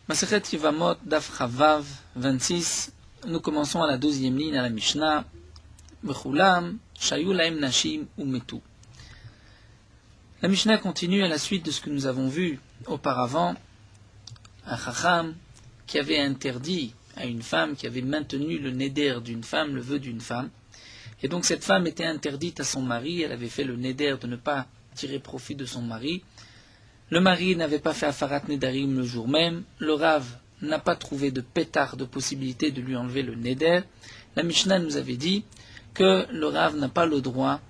Masechet Yevamot, Daf Chavav 26, nous commençons à la 12e ligne à la Mishnah. Bechulam, Shayu Laem Nashim Umetu. La Mishnah continue à la suite de ce que nous avons vu auparavant. Un Chacham qui avait interdit à une femme, qui avait maintenu le neder d'une femme, le vœu d'une femme. Et donc cette femme était interdite à son mari, elle avait fait le neder de ne pas tirer profit de son mari. Le mari n'avait pas fait Afarat Nedarim le jour même, le Rav n'a pas trouvé de pétard de possibilité de lui enlever le neder. La Mishnah nous avait dit que le Rav n'a pas le droit,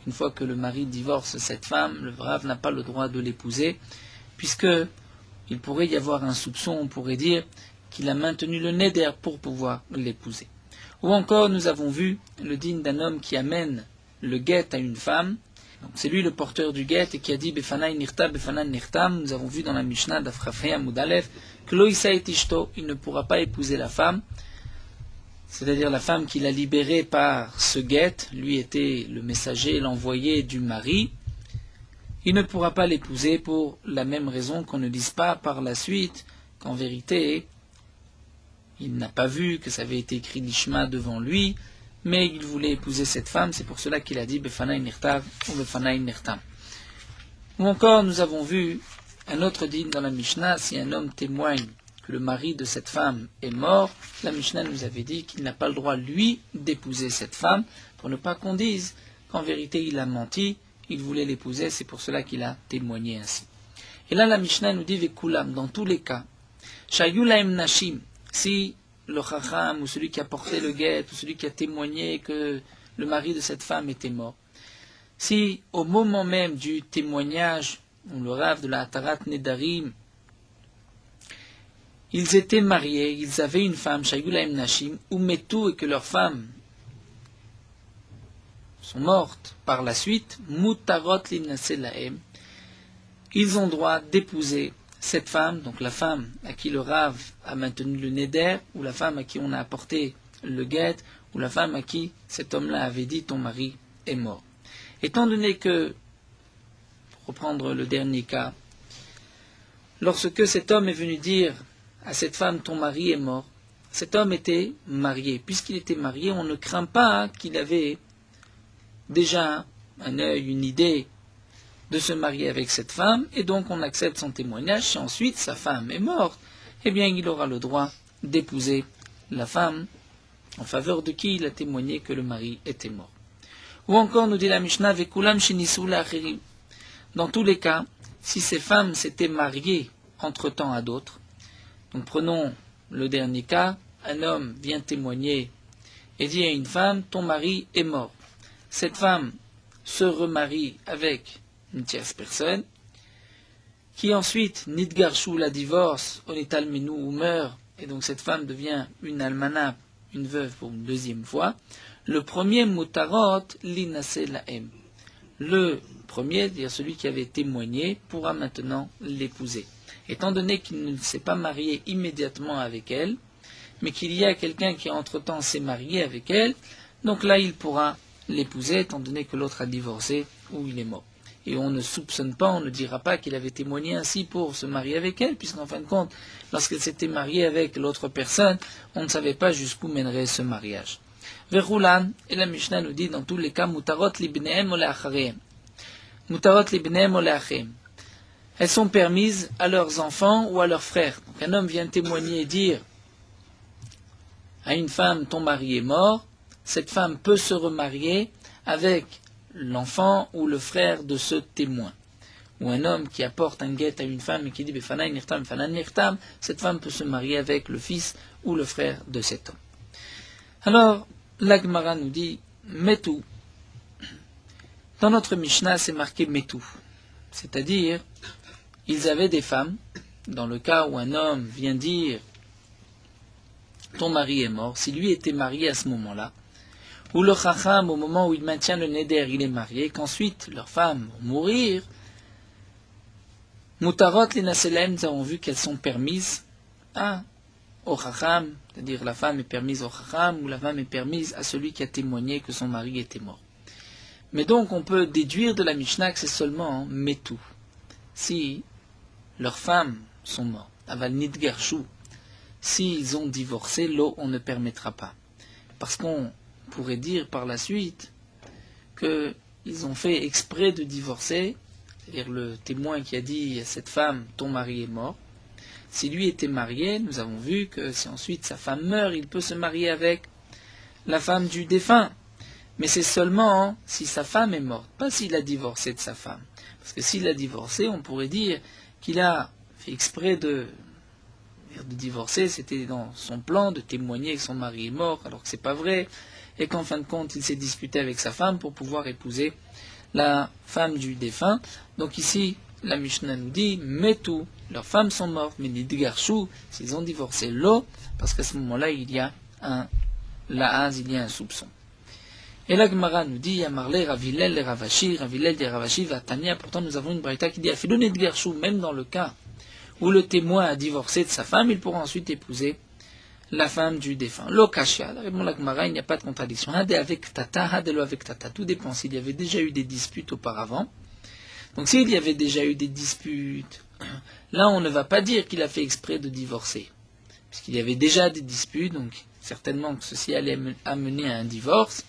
une fois que le mari divorce cette femme, le Rav n'a pas le droit de l'épouser, puisque il pourrait y avoir un soupçon, on pourrait dire qu'il a maintenu le neder pour pouvoir l'épouser. Ou encore nous avons vu le digne d'un homme qui amène le guet à une femme. Donc c'est lui le porteur du guet et qui a dit Befanai nirta, Befanan nirtam. Nous avons vu dans la Mishnah d'Afrafria Moudalef que lo isa et ishto, il ne pourra pas épouser la femme, c'est-à-dire la femme qu'il a libérée par ce guet, lui était le messager, l'envoyé du mari. Il ne pourra pas l'épouser pour la même raison qu'on ne dise pas par la suite qu'en vérité il n'a pas vu que ça avait été écrit l'ishma devant lui, mais il voulait épouser cette femme, c'est pour cela qu'il a dit Befanai nirtav ou Befanai nirtam. Ou encore, nous avons vu un autre digne dans la Mishnah, si un homme témoigne que le mari de cette femme est mort, la Mishnah nous avait dit qu'il n'a pas le droit, lui, d'épouser cette femme, pour ne pas qu'on dise qu'en vérité il a menti, il voulait l'épouser, c'est pour cela qu'il a témoigné ainsi. Et là, la Mishnah nous dit Vekulam, dans tous les cas, Shayu laem nashim, si le chacham ou celui qui a porté le guet ou celui qui a témoigné que le mari de cette femme était mort, si au moment même du témoignage ou le rave de la Hatarat Nedarim, ils étaient mariés, ils avaient une femme, Shayu laem nashim, ou metu, et que leurs femmes sont mortes par la suite, mutarot linase laem, ils ont droit d'épouser cette femme, donc la femme à qui le Rav a maintenu le neder, ou la femme à qui on a apporté le guet, ou la femme à qui cet homme-là avait dit ton mari est mort. Étant donné que, pour reprendre le dernier cas, lorsque cet homme est venu dire à cette femme ton mari est mort, cet homme était marié. Puisqu'il était marié, on ne craint pas qu'il avait déjà un œil, une idée de se marier avec cette femme, et donc on accepte son témoignage. Si ensuite sa femme est morte, eh bien il aura le droit d'épouser la femme en faveur de qui il a témoigné que le mari était mort. Ou encore, nous dit la Mishnah, Vekulam shenisu la'acherim. Dans tous les cas, si ces femmes s'étaient mariées entre-temps à d'autres, donc prenons le dernier cas, un homme vient témoigner et dit à une femme, ton mari est mort. Cette femme se remarie avec une tierce personne, qui ensuite, Nidgarshu la divorce, Onital Menou ou meurt, et donc cette femme devient une almana, une veuve pour une deuxième fois. Le premier mutarot, linase laem. Le premier, c'est-à-dire celui qui avait témoigné, pourra maintenant l'épouser. Étant donné qu'il ne s'est pas marié immédiatement avec elle, mais qu'il y a quelqu'un qui entre-temps s'est marié avec elle, donc là il pourra l'épouser, étant donné que l'autre a divorcé ou il est mort. Et on ne soupçonne pas, on ne dira pas qu'il avait témoigné ainsi pour se marier avec elle, puisqu'en fin de compte, lorsqu'elle s'était mariée avec l'autre personne, on ne savait pas jusqu'où mènerait ce mariage. Vechulan, et la Mishnah nous dit dans tous les cas, mutarot libnehem ou le'acharehem. Mutarot libnehem ou le'achem. Elles sont permises à leurs enfants ou à leurs frères. Donc un homme vient témoigner et dire à une femme, ton mari est mort, cette femme peut se remarier avec l'enfant ou le frère de ce témoin. Ou un homme qui apporte un guet à une femme et qui dit Befanai nirtam, Befanan nirtam, cette femme peut se marier avec le fils ou le frère de cet homme. Alors, la Gemara nous dit Metu. Dans notre Mishnah, c'est marqué Metu. C'est-à-dire, ils avaient des femmes, dans le cas où un homme vient dire ton mari est mort, si lui était marié à ce moment-là, ou le chacham, au moment où il maintient le neder, il est marié, qu'ensuite leurs femmes vont mourir, mutarot linaselem, nous avons vu qu'elles sont permises au chacham, c'est-à-dire la femme est permise au chacham, ou la femme est permise à celui qui a témoigné que son mari était mort. Mais donc on peut déduire de la Mishnah que c'est seulement metu, si leurs femmes sont mortes. aval nidgarshu. S'ils ont divorcé, l'eau, on ne permettra pas. Parce qu'on pourrait dire par la suite qu'ils ont fait exprès de divorcer, c'est-à-dire le témoin qui a dit à cette femme, ton mari est mort. Si lui était marié, nous avons vu que si ensuite sa femme meurt, il peut se marier avec la femme du défunt. Mais c'est seulement si sa femme est morte, pas s'il a divorcé de sa femme. Parce que s'il a divorcé, on pourrait dire qu'il a fait exprès de divorcer, c'était dans son plan de témoigner que son mari est mort, alors que c'est pas vrai, et qu'en fin de compte, il s'est disputé avec sa femme pour pouvoir épouser la femme du défunt. Donc ici, la Mishnah nous dit, Metu, leurs femmes sont mortes, mais Nidgarshu, s'ils ont divorcé l'eau, parce qu'à ce moment-là, il y a un la'az, il y a un soupçon. Et la Gemara nous dit, Yamarle, Ravilel, Ravashi, Ravilel, Ravashi, Vatania, pourtant nous avons une braïta qui dit, Afilou Nidgarshu, même dans le cas où le témoin a divorcé de sa femme, il pourra ensuite épouser la femme du défunt. Lokashia, répond la Gemara, il n'y a pas de contradiction. Hade avec tata, hadelo avec tata. Tout dépend s'il y avait déjà eu des disputes auparavant. Donc s'il y avait déjà eu des disputes, là on ne va pas dire qu'il a fait exprès de divorcer. Puisqu'il y avait déjà des disputes, donc certainement que ceci allait amener à un divorce.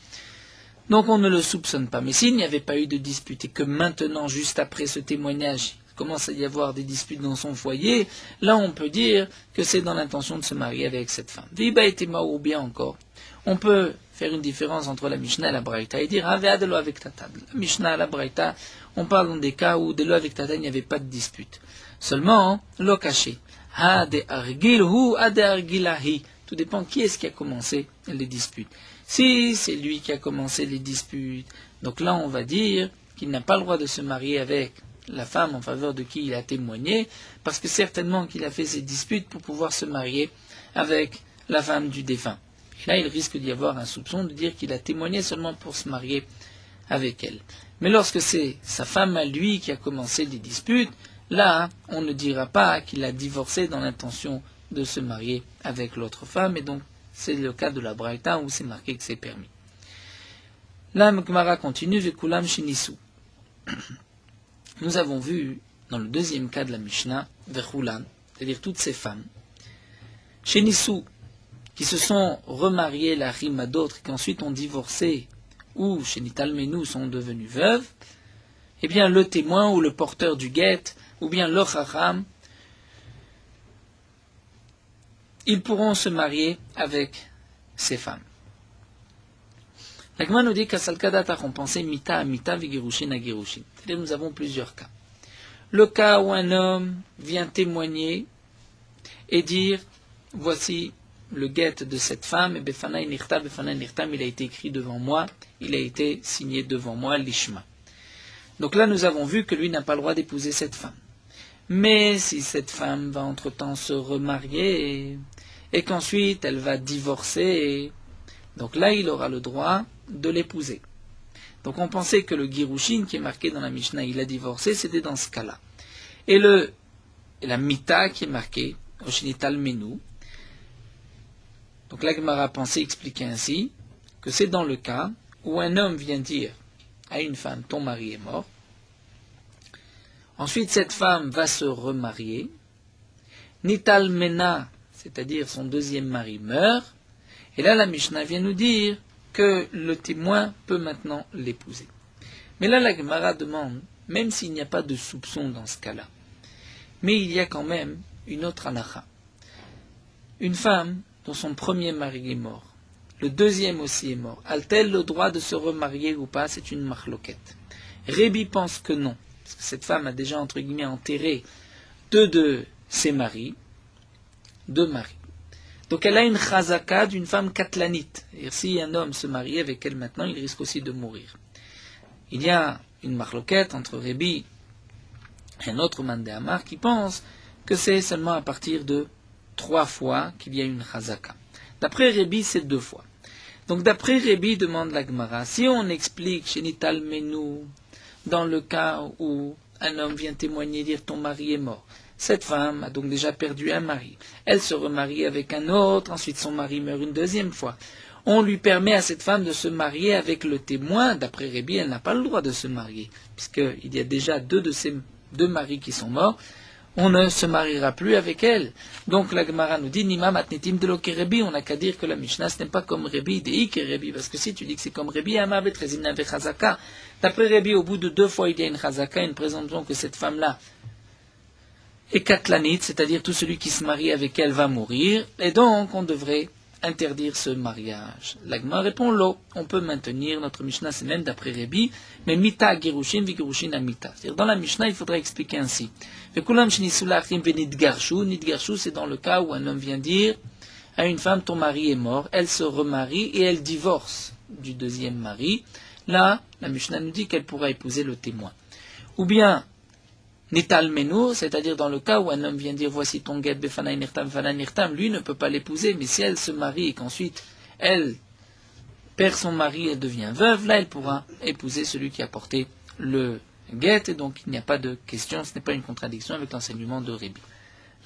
Donc on ne le soupçonne pas. Mais s'il n'y avait pas eu de dispute et que maintenant, juste après ce témoignage, il commence à y avoir des disputes dans son foyer, là on peut dire que c'est dans l'intention de se marier avec cette femme. Viba et Tema ou bien encore. On peut faire une différence entre la Mishnah et la Braïta et dire Avea de lo avec tata. La Mishnah et la Braïta, on parle dans des cas où de lo avec tata il n'y avait pas de dispute. Seulement, lo caché. Ha de argil hu, ha de argilahi. Tout dépend qui est-ce qui a commencé les disputes. Si c'est lui qui a commencé les disputes, donc là on va dire qu'il n'a pas le droit de se marier avec la femme en faveur de qui il a témoigné, parce que certainement qu'il a fait ces disputes pour pouvoir se marier avec la femme du défunt. Et là il risque d'y avoir un soupçon de dire qu'il a témoigné seulement pour se marier avec elle. Mais lorsque c'est sa femme à lui qui a commencé les disputes, là on ne dira pas qu'il a divorcé dans l'intention de se marier avec l'autre femme, et donc c'est le cas de la Braïta où c'est marqué que c'est permis. La Gemara continue, Vekulam Shinisu. Nous avons vu, dans le deuxième cas de la Mishnah, Vechulan, c'est-à-dire toutes ces femmes, Shinisu, qui se sont remariées la rime à d'autres, qui ensuite ont divorcé, ou Shenitalmenu sont devenues veuves, eh bien le témoin ou le porteur du guet, ou bien le chacham, ils pourront se marier avec ces femmes. La Gemara nous dit qu'Asalkadat a compensé mita à mita vigirushin à girushin. C'est-à-dire nous avons plusieurs cas. Le cas où un homme vient témoigner et dire voici le guet de cette femme, et Befanaï Nirtam, il a été écrit devant moi, il a été signé devant moi, l'Ishma. Donc là nous avons vu que lui n'a pas le droit d'épouser cette femme. Mais si cette femme va entre-temps se remarier et qu'ensuite elle va divorcer, donc là il aura le droit de l'épouser. Donc on pensait que le Girushin qui est marqué dans la Mishnah, il a divorcé, c'était dans ce cas-là. Et la Mita qui est marquée, Oshinital Menu, donc la Gemara pensait expliquer ainsi que c'est dans le cas où un homme vient dire à une femme, ton mari est mort. Ensuite, cette femme va se remarier. Nital Mena, c'est-à-dire son deuxième mari, meurt. Et là, la Mishnah vient nous dire que le témoin peut maintenant l'épouser. Mais là, la Gemara demande, même s'il n'y a pas de soupçon dans ce cas-là, mais il y a quand même une autre halakha. Une femme dont son premier mari est mort, le deuxième aussi est mort, a-t-elle le droit de se remarier ou pas? C'est une marloquette. Rébi pense que non. Parce que cette femme a déjà, entre guillemets, enterré deux de ses maris, deux maris. Donc elle a une chazaka d'une femme katlanite. Et si un homme se marie avec elle maintenant, il risque aussi de mourir. Il y a une marloquette entre Rébi et un autre mandéamar qui pense que c'est seulement à partir de 3 fois qu'il y a une chazaka. D'après Rébi, c'est 2 fois. Donc d'après Rébi, demande la Gemara, si on explique chez Nital Menu, dans le cas où un homme vient témoigner, dire ton mari est mort. Cette femme a donc déjà perdu un mari. Elle se remarie avec un autre, ensuite son mari meurt une deuxième fois. On lui permet à cette femme de se marier avec le témoin. D'après Rébi, elle n'a pas le droit de se marier, puisqu'il y a déjà 2 de ses 2 maris qui sont morts. on ne se mariera plus avec elle. Donc la Gemara nous dit, Nima matnitim de Rebi, on n'a qu'à dire que la Mishnah ce n'est pas comme Rebi, de Ike Rebi, parce que si tu dis que c'est comme Rebi, Amavet Rezimna ve Chazaka, d'après Rebi, au bout de 2 fois il y a une Chazaka, une présomption que cette femme-là est katlanite, c'est-à-dire tout celui qui se marie avec elle va mourir, et donc on devrait interdire ce mariage. L'Agma répond l'eau. On peut maintenir notre Mishnah, c'est même d'après Rebi, mais mita girushin vigirushin amita. C'est-à-dire dans la Mishnah, il faudrait expliquer ainsi. Vekulam shenisulachim venidgarshu. Nidgarshu, c'est dans le cas où un homme vient dire à une femme, ton mari est mort, elle se remarie et elle divorce du deuxième mari. Là, la Mishnah nous dit qu'elle pourra épouser le témoin. Ou bien, Nital Menour, c'est-à-dire dans le cas où un homme vient dire voici ton guet befana nirtam, lui ne peut pas l'épouser, mais si elle se marie et qu'ensuite elle perd son mari et devient veuve, là elle pourra épouser celui qui a porté le guet, et donc il n'y a pas de question, ce n'est pas une contradiction avec l'enseignement de Rebi.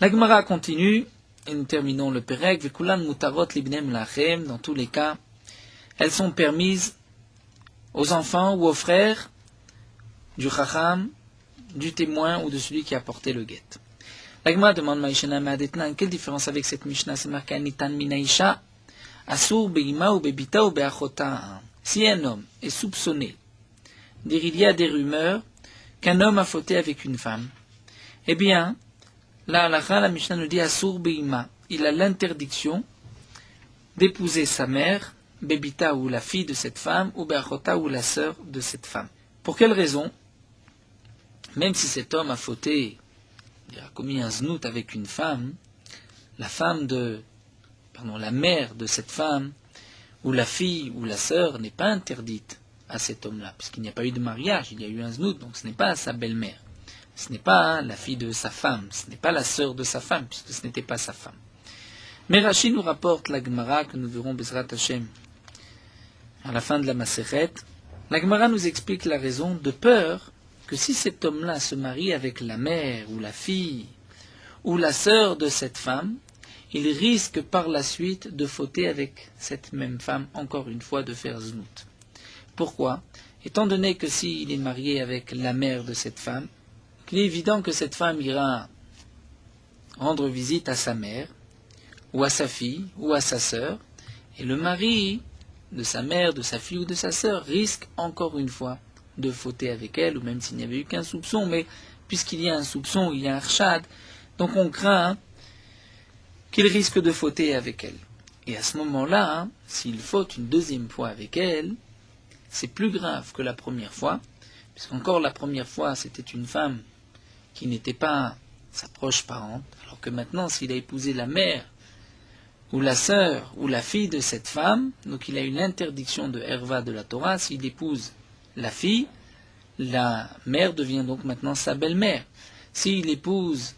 La Gemara continue, et nous terminons le Perek, Vekulan mutarot libnem lachem, dans tous les cas, elles sont permises aux enfants ou aux frères du Chacham, du témoin ou de celui qui a porté le guet. La Gemara demande Maïshana Ma'adetnan, quelle différence avec cette Mishnah? C'est marqué Anitan Minaïsha, Asur Beima ou Bebita ou Beachota. Si un homme est soupçonné, il y a des rumeurs qu'un homme a fauté avec une femme, eh bien, là, la Mishnah nous dit Asur Beima, il a l'interdiction d'épouser sa mère, Bebita ou la fille de cette femme, ou Beachota ou la sœur de cette femme. Pour quelle raison? Même si cet homme a fauté, il a commis un znout avec une femme, la mère de cette femme, ou la fille ou la sœur n'est pas interdite à cet homme-là, puisqu'il n'y a pas eu de mariage, il y a eu un znout, donc ce n'est pas sa belle-mère, ce n'est pas la fille de sa femme, ce n'est pas la sœur de sa femme, puisque ce n'était pas sa femme. Mais Rashi nous rapporte la Gemara, que nous verrons Bezrat Hashem à la fin de la Masechet. La Gemara nous explique la raison de peur que si cet homme-là se marie avec la mère ou la fille ou la sœur de cette femme, il risque par la suite de fauter avec cette même femme, encore une fois, de faire znout. Pourquoi? Étant donné que s'il est marié avec la mère de cette femme, il est évident que cette femme ira rendre visite à sa mère, ou à sa fille, ou à sa sœur, et le mari de sa mère, de sa fille ou de sa sœur risque encore une fois de fauter avec elle, ou même s'il n'y avait eu qu'un soupçon, mais puisqu'il y a un soupçon, il y a un rchad, donc on craint qu'il risque de fauter avec elle. Et à ce moment-là, s'il faute une deuxième fois avec elle, c'est plus grave que la première fois, puisqu'encore la première fois, c'était une femme qui n'était pas sa proche parente, alors que maintenant, s'il a épousé la mère, ou la sœur, ou la fille de cette femme, donc il a une interdiction de herva de la Torah, s'il épouse la fille, la mère devient donc maintenant sa belle-mère. S'il épouse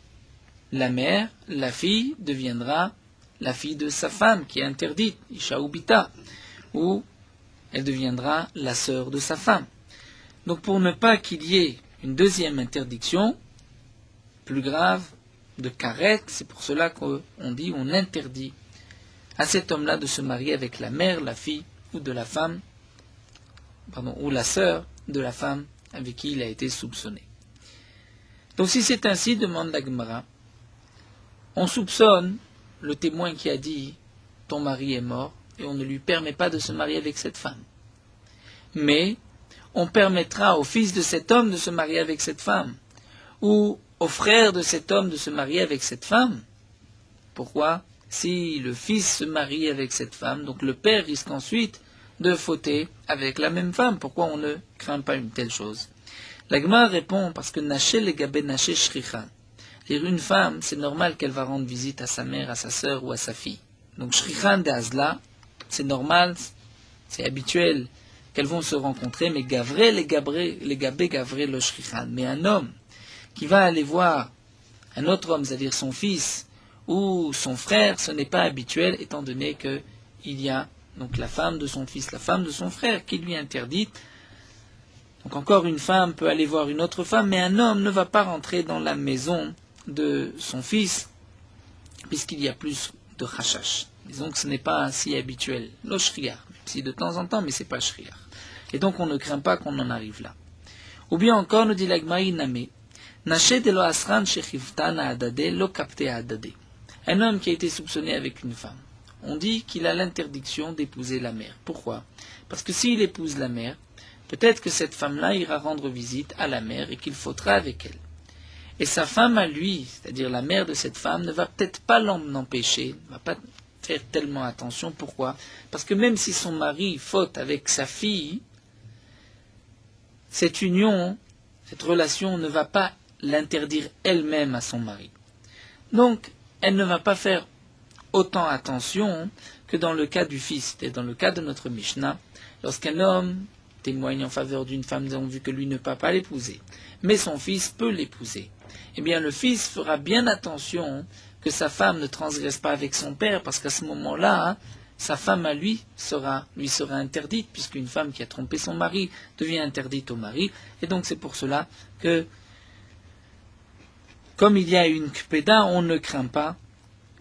la mère, la fille deviendra la fille de sa femme, qui est interdite, Isha Ubita, ou elle deviendra la sœur de sa femme. Donc pour ne pas qu'il y ait une deuxième interdiction, plus grave, de karet, c'est pour cela qu'on dit, on interdit à cet homme-là de se marier avec la mère, la fille, ou de la femme, ou la sœur de la femme avec qui il a été soupçonné. Donc si c'est ainsi, demande la Gemara, on soupçonne le témoin qui a dit « ton mari est mort » et on ne lui permet pas de se marier avec cette femme. Mais on permettra au fils de cet homme de se marier avec cette femme, ou au frère de cet homme de se marier avec cette femme. Pourquoi? Si le fils se marie avec cette femme, donc le père risque ensuite de fauter avec la même femme. Pourquoi on ne craint pas une telle chose? La Gemara répond parce que Naché le gabé Naché Shrichan. Une femme, c'est normal qu'elle va rendre visite à sa mère, à sa sœur ou à sa fille. Donc Shrichan de Azla, c'est normal, c'est habituel qu'elles vont se rencontrer, mais Gavré, les gabé Gavré le Shrichan. Mais un homme qui va aller voir un autre homme, c'est-à-dire son fils ou son frère, ce n'est pas habituel, étant donné qu'il y a donc la femme de son fils, la femme de son frère, qui lui interdit. Donc encore une femme peut aller voir une autre femme, mais un homme ne va pas rentrer dans la maison de son fils, puisqu'il y a plus de chashash. Disons que ce n'est pas si habituel, le shriar, si de temps en temps, mais ce n'est pas shriar. Et donc on ne craint pas qu'on en arrive là. Ou bien encore, nous dit l'Agmaï Namé, Nashe de lo asran shechivtana adade lo kapte adade. Un homme qui a été soupçonné avec une femme. On dit qu'il a l'interdiction d'épouser la mère. Pourquoi? Parce que s'il épouse la mère, peut-être que cette femme-là ira rendre visite à la mère et qu'il faudra avec elle. Et sa femme à lui, c'est-à-dire la mère de cette femme, ne va peut-être pas l'en empêcher, ne va pas faire tellement attention. Pourquoi? Parce que même si son mari faute avec sa fille, cette union, cette relation ne va pas l'interdire elle-même à son mari. Donc, elle ne va pas faire autant attention que dans le cas du fils. Et dans le cas de notre Mishnah, lorsqu'un homme témoigne en faveur d'une femme, nous avons vu que lui ne peut pas l'épouser, mais son fils peut l'épouser. Eh bien, le fils fera bien attention que sa femme ne transgresse pas avec son père, parce qu'à ce moment-là, sa femme à lui sera interdite, puisqu'une femme qui a trompé son mari devient interdite au mari. Et donc c'est pour cela que, comme il y a une kpeda, on ne craint pas,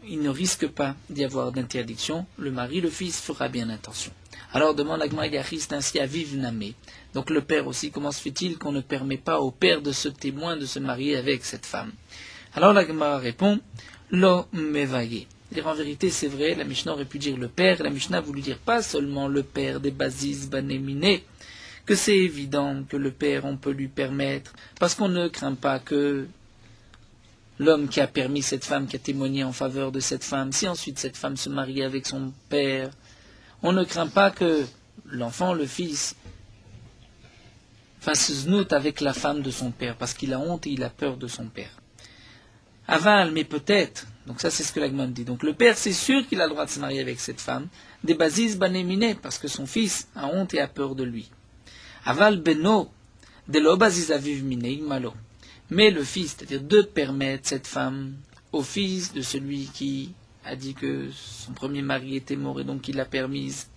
il ne risque pas d'y avoir d'interdiction. Le mari, le fils, fera bien attention. Alors demande Agma Yachis ainsi à Viv Namé. Donc le père aussi, comment se fait-il qu'on ne permet pas au père de ce témoin de se marier avec cette femme? Alors l'Agma répond, Lo mevaye. En vérité, c'est vrai, la Mishnah aurait pu dire le père, la Mishnah a voulu dire pas seulement le père des Bazis Banéminé, que c'est évident que le père, on peut lui permettre, parce qu'on ne craint pas que l'homme qui a permis cette femme, qui a témoigné en faveur de cette femme, si ensuite cette femme se marie avec son père, on ne craint pas que l'enfant, le fils, fasse znout avec la femme de son père, parce qu'il a honte et il a peur de son père. Aval, mais peut-être, donc ça c'est ce que l'Agman dit. Donc le père, c'est sûr qu'il a le droit de se marier avec cette femme, des basis banéminé, parce que son fils a honte et a peur de lui. Aval beno, de lo basis aviv miné malo. Mais le fils, c'est-à-dire de permettre cette femme au fils de celui qui a dit que son premier mari était mort et donc il l'a permise.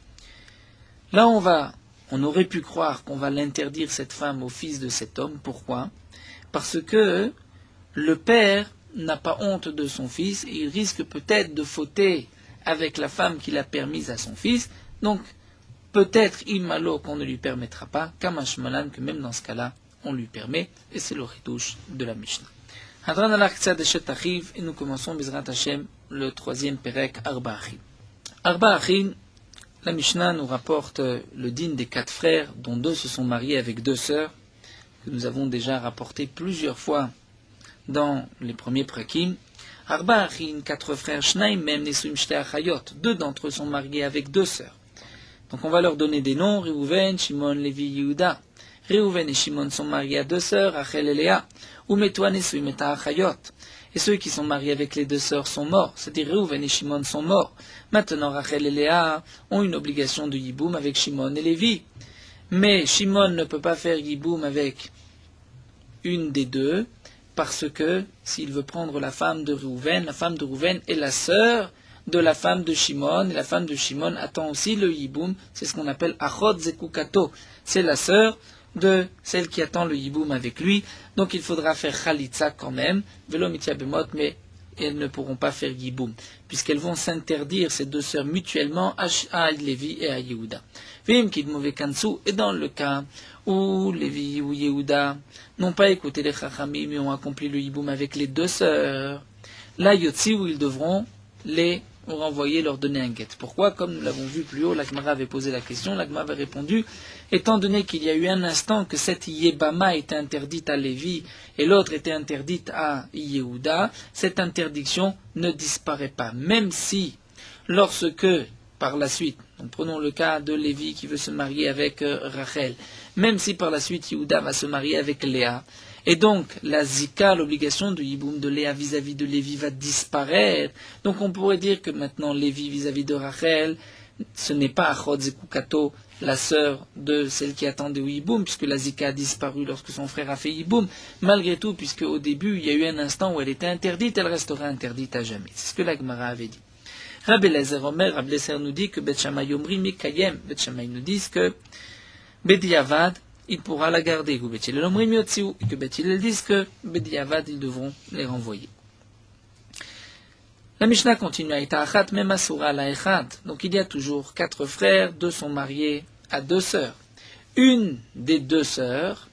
Là on aurait pu croire qu'on va l'interdire cette femme au fils de cet homme. Pourquoi? Parce que le père n'a pas honte de son fils et il risque peut-être de fauter avec la femme qu'il a permise à son fils. Donc peut-être imalo qu'on ne lui permettra pas, kamashmalan que même dans ce cas-là on lui permet, et c'est le ridouche de la Mishnah. Hadran alach tzad eshet achiv, et nous commençons Bezrat Hashem le troisième perek Arba Achim. Arba Achim, la Mishnah nous rapporte le din des 4 frères, dont 2 se sont mariés avec 2 sœurs, que nous avons déjà rapporté plusieurs fois dans les premiers prakim. Arba Achim, 4 frères, Shnaim mem nesuim shte achayot, 2 d'entre eux sont mariés avec 2 sœurs. Donc on va leur donner des noms, Reuven, Shimon, Lévi, Yehuda. Reuven et Shimon sont mariés à 2 sœurs, Rachel et Léa, ou Metuan et Suimeta Achayot. Et ceux qui sont mariés avec les 2 sœurs sont morts, c'est-à-dire Reuven et Shimon sont morts. Maintenant Rachel et Léa ont une obligation de Yiboum avec Shimon et Lévi. Mais Shimon ne peut pas faire Yiboum avec une des 2, parce que s'il veut prendre la femme de Reuven est la sœur de la femme de Shimon, et la femme de Shimon attend aussi le Yiboum, c'est ce qu'on appelle Achot Zekukato, c'est la sœur de celle qui attend le Yiboum avec lui, donc il faudra faire Khalitza quand même, Velo Mitya Bemot, mais elles ne pourront pas faire Yiboum, puisqu'elles vont s'interdire, ces 2 sœurs, mutuellement, à Lévi et à Yehuda. Vim Kidmove Kansu, et dans le cas où Lévi ou Yehuda n'ont pas écouté les Chachamim, mais ont accompli le Yiboum avec les 2 sœurs, là Yotzi, où ils devront les renvoyer, leur donner un guet. Pourquoi? Comme nous l'avons vu plus haut, l'Agmara avait posé la question, l'Agmara avait répondu, étant donné qu'il y a eu un instant que cette Yébama était interdite à Lévi et l'autre était interdite à Yehuda, cette interdiction ne disparaît pas. Même si, lorsque, par la suite, donc prenons le cas de Lévi qui veut se marier avec Rachel, même si par la suite Yehuda va se marier avec Léa, et donc, la zika, l'obligation de Yiboum de Léa vis-à-vis de Lévi va disparaître. Donc on pourrait dire que maintenant Lévi vis-à-vis de Rachel, ce n'est pas Achot Zekukato, la sœur de celle qui attendait au Yiboum, puisque la zika a disparu lorsque son frère a fait Yiboum. Malgré tout, puisque au début, il y a eu un instant où elle était interdite, elle restera interdite à jamais. C'est ce que la Gemara avait dit. Rabbi Eliezer Omer, Rabbi Eliezer nous dit que Bet Shammai Omri Mikayem. Bet Shammai nous dit que Bediavad, il pourra la garder, et que Bet Hillel disent que Bediavad, ils devront les renvoyer. La Mishnah continue à Ita'achat, même Asura la Echad. Donc il y a toujours 4 frères, 2 sont mariés à 2 sœurs. Une des 2 sœurs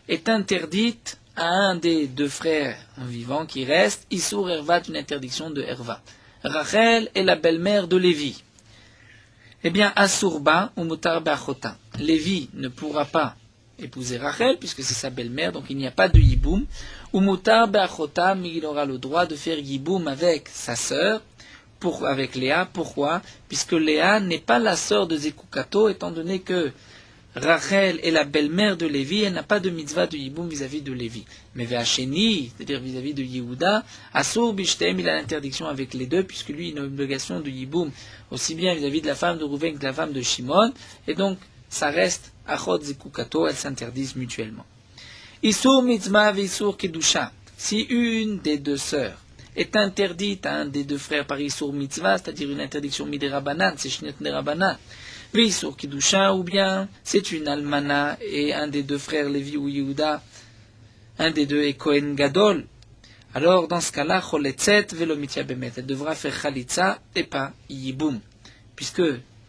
est interdite à un des deux frères vivants qui reste, Issour Herva, une interdiction de Herva. Rachel est la belle-mère de Lévi. Eh bien, Assurba ou Mutar Be'achota. Lévi ne pourra pas épouser Rachel, puisque c'est sa belle-mère, donc il n'y a pas de Yiboum. Ou Mutar Be'achota, mais il aura le droit de faire Yiboum avec sa sœur, avec Léa. Pourquoi? Puisque Léa n'est pas la sœur de Zekukato, étant donné que Rachel est la belle-mère de Lévi, elle n'a pas de mitzvah de Yiboum vis-à-vis de Lévi. Mais Ve'acheni, c'est-à-dire vis-à-vis de Yehuda, Asur Bishtem, il a l'interdiction avec les deux, puisque lui, il a une obligation de Yiboum, aussi bien vis-à-vis de la femme de Rouven que de la femme de Shimon, et donc, ça reste Achot Zekukato, elles s'interdisent mutuellement. Isur mitzvah ve'isur kedusha. Si une des deux sœurs est interdite à un des deux frères par Isur mitzvah, c'est-à-dire une interdiction midirabanan, c'est shnet nerabanan, Ve'isur kedusha, ou bien c'est une almana et un des deux frères Lévi ou Yehuda, un des deux est Kohen Gadol, alors dans ce cas-là, choletzet velomitia bemet, elle devra faire chalitza et pas yiboum, puisque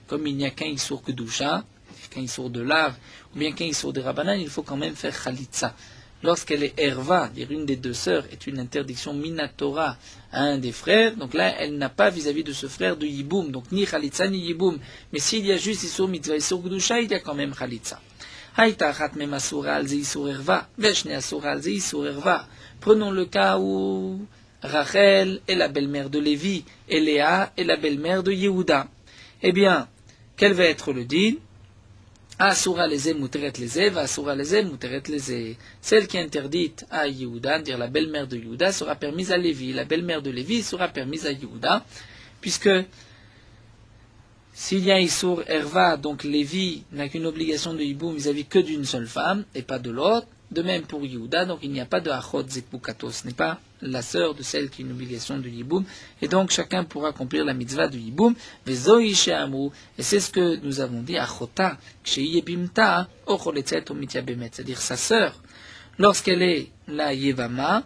comme il n'y a qu'un Isur kedusha, qu'un Isur de lave, ou bien qu'un Isur de rabanan, il faut quand même faire chalitza. Lorsqu'elle est Herva, dire une des deux sœurs, est une interdiction minatora à un des frères, donc là, elle n'a pas vis-à-vis de ce frère de Yiboum, donc ni Khalitsa ni Yiboum. Mais s'il y a juste Isur Mitzvah, Isur Gdusha, il y a quand même Khalitsa. Haïta Achat Mem Asura al Ze Isur Herva, Veshne Asura al Ze Isur Herva. Prenons le cas où Rachel est la belle-mère de Lévi, et Léa est la belle-mère de Yehuda. Eh bien, quel va être le din? Asura leze muteret leze, va asura leze muteret leze. Celle qui est interdite à Yehuda, dire la belle-mère de Yehuda, sera permise à Lévi. La belle-mère de Lévi sera permise à Yehuda, puisque s'il y a Isur Herva, donc Lévi n'a qu'une obligation de Yiboum vis-à-vis que d'une seule femme, et pas de l'autre. De même pour Yehuda, donc il n'y a pas de Achot Zekukato, ce n'est pas la sœur de celle qui a une obligation de Yiboum, et donc chacun pourra accomplir la mitzvah de Yiboum, et c'est ce que nous avons dit, Achota, Ksheiyebimta, Ocholetzet Omitya Bemet, c'est-à-dire sa sœur, lorsqu'elle est la Yevama,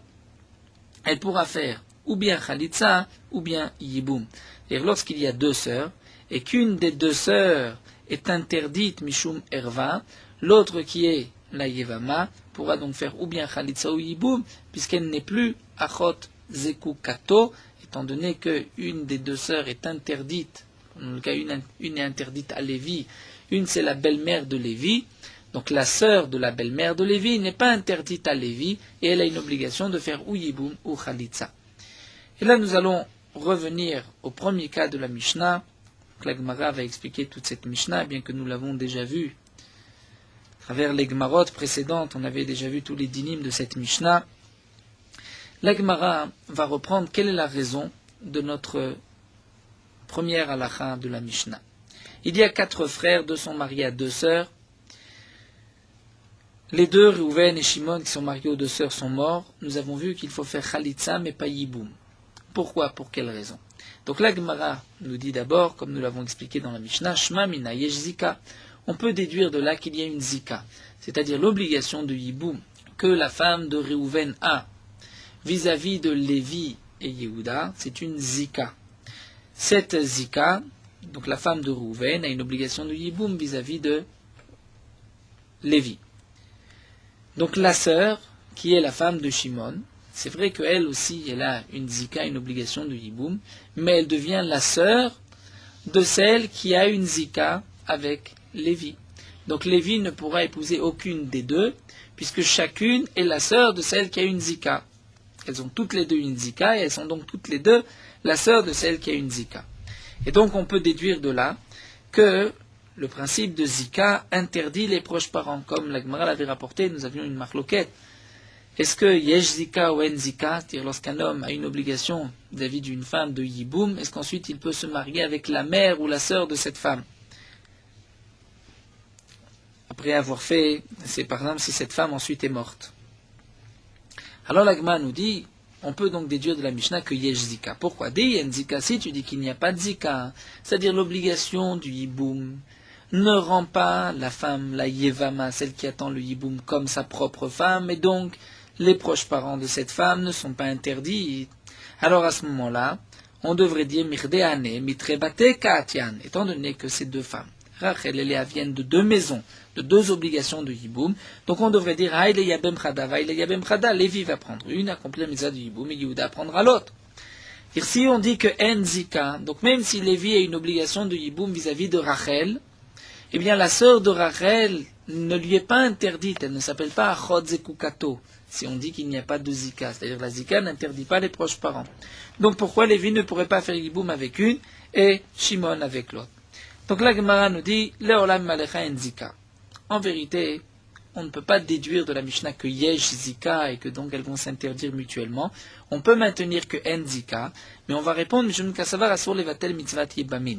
elle pourra faire ou bien Khalitsa, ou bien Yiboum. C'est-à-dire lorsqu'il y a deux sœurs, et qu'une des deux sœurs est interdite, Mishum Herva, l'autre qui est la Yevama pourra donc faire ou bien Khalitsa ou Yiboum, puisqu'elle n'est plus Achot Zekukato, étant donné qu'une des deux sœurs est interdite. Dans le cas, une est interdite à Lévi, une c'est la belle-mère de Lévi, donc la sœur de la belle-mère de Lévi n'est pas interdite à Lévi, et elle a une obligation de faire ou Yiboum ou Khalitsa. Et là nous allons revenir au premier cas de la Mishnah. La Gemara va expliquer toute cette Mishnah, bien que nous l'avons déjà vue. À travers les Gemarot précédentes, on avait déjà vu tous les dynim de cette Mishnah. La Gemara va reprendre quelle est la raison de notre première halakha de la Mishnah. Il y a 4 frères, 2 sont mariés à 2 sœurs. Les 2, Reuven et Shimon, qui sont mariés aux 2 sœurs, sont morts. Nous avons vu qu'il faut faire Khalitsa, mais pas Yiboum. Pourquoi? Pour quelle raison? Donc la Gemara nous dit d'abord, comme nous l'avons expliqué dans la Mishnah, Shma mina yesh zika. On peut déduire de là qu'il y a une zika, c'est-à-dire l'obligation de Yiboum que la femme de Reuven a vis-à-vis de Lévi et Yehuda, c'est une zika. Cette zika, donc la femme de Reuven, a une obligation de Yiboum vis-à-vis de Lévi. Donc la sœur, qui est la femme de Shimon, c'est vrai qu'elle aussi, elle a une zika, une obligation de Yiboum, mais elle devient la sœur de celle qui a une zika avec Lévi. Donc Lévi ne pourra épouser aucune des deux, puisque chacune est la sœur de celle qui a une zika. Elles ont toutes les deux une zika, et elles sont donc toutes les deux la sœur de celle qui a une zika. Et donc on peut déduire de là que le principe de zika interdit les proches parents, comme la Gemara l'avait rapporté, nous avions une marloquette. Est-ce que yesh zika ou en zika, c'est-à-dire lorsqu'un homme a une obligation vis-à-vis d'une femme de yiboum, est-ce qu'ensuite il peut se marier avec la mère ou la sœur de cette femme? Après avoir fait, c'est par exemple si cette femme ensuite est morte. Alors l'Agma nous dit, on peut donc déduire de la Mishnah que yesh zika. Pourquoi? Dès yen zika, si tu dis qu'il n'y a pas de zika, c'est-à-dire l'obligation du yiboum, ne rend pas la femme, la yevama, celle qui attend le yiboum, comme sa propre femme, et donc les proches parents de cette femme ne sont pas interdits. Alors à ce moment-là, on devrait dire mirdeane, mitrebate kaatian, étant donné que ces deux femmes, Rachel et Léa viennent de deux maisons, de deux obligations de Yiboum. Donc on devrait dire Haïle Yabem Chada, Haïle Yabem Chada. Lévi va prendre une, accomplir la mitzvah de Yiboum, et Yehuda prendra l'autre. Ici on dit que En Zika, donc même si Lévi a une obligation de Yiboum vis-à-vis de Rachel, eh bien la sœur de Rachel ne lui est pas interdite, elle ne s'appelle pas Achot Zekukato, si on dit qu'il n'y a pas de Zika, c'est-à-dire la Zika n'interdit pas les proches parents. Donc pourquoi Lévi ne pourrait pas faire Yiboum avec une et Shimon avec l'autre? Donc la Gemara nous dit Leolam Malecha En Zika. En vérité, on ne peut pas déduire de la Mishnah que Yesh Zika et que donc elles vont s'interdire mutuellement. On peut maintenir que En Zika, mais on va répondre Mishum Kasavar Asur Levatel Mitzvat Yibamin.